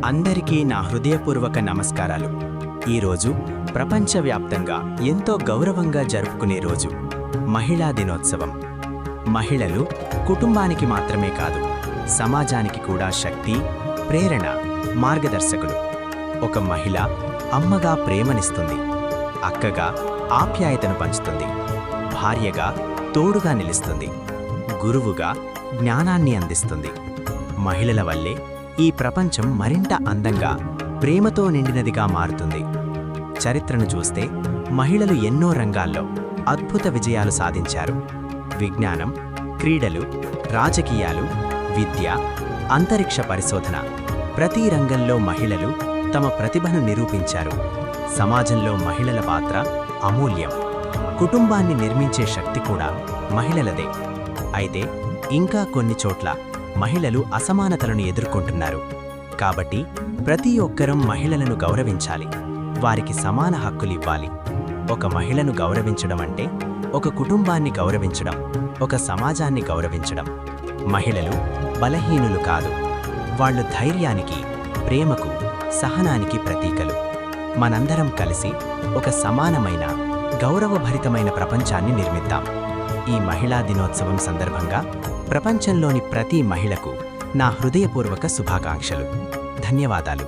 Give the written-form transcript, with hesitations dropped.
అందరికీ నా హృదయపూర్వక నమస్కారాలు. ఈరోజు ప్రపంచవ్యాప్తంగా ఎంతో గౌరవంగా జరుపుకునే రోజు మహిళా దినోత్సవం. మహిళలు కుటుంబానికి మాత్రమే కాదు, సమాజానికి కూడా శక్తి, ప్రేరణ, మార్గదర్శకులు. ఒక మహిళ అమ్మగా ప్రేమనిస్తుంది, అక్కగా ఆప్యాయతను పంచుతుంది, భార్యగా తోడుగా నిలుస్తుంది, గురువుగా జ్ఞానాన్ని అందిస్తుంది. మహిళల వల్లే ఈ ప్రపంచం మరింత అందంగా, ప్రేమతో నిండినదిగా మారుతుంది. చరిత్రను చూస్తే మహిళలు ఎన్నో రంగాల్లో అద్భుత విజయాలు సాధించారు. విజ్ఞానం, క్రీడలు, రాజకీయాలు, విద్య, అంతరిక్ష పరిశోధన, ప్రతి రంగంలో మహిళలు తమ ప్రతిభను నిరూపించారు. సమాజంలో మహిళల పాత్ర అమూల్యం. కుటుంబాన్ని నిర్మించే శక్తి కూడా మహిళలదే. అయితే ఇంకా కొన్ని చోట్ల మహిళలు అసమానతలను ఎదుర్కొంటున్నారు. కాబట్టి ప్రతి ఒక్కరం మహిళలను గౌరవించాలి, వారికి సమాన హక్కులివ్వాలి. ఒక మహిళను గౌరవించడం అంటే ఒక కుటుంబాన్ని గౌరవించడం, ఒక సమాజాన్ని గౌరవించడం. మహిళలు బలహీనులు కాదు, వాళ్ళు ధైర్యానికి, ప్రేమకు, సహనానికి ప్రతీకలు. మనందరం కలిసి ఒక సమానమైన, గౌరవభరితమైన ప్రపంచాన్ని నిర్మిద్దాం. ఈ మహిళా దినోత్సవం సందర్భంగా ప్రపంచంలోని ప్రతి మహిళకు నా హృదయపూర్వక శుభాకాంక్షలు. ధన్యవాదాలు.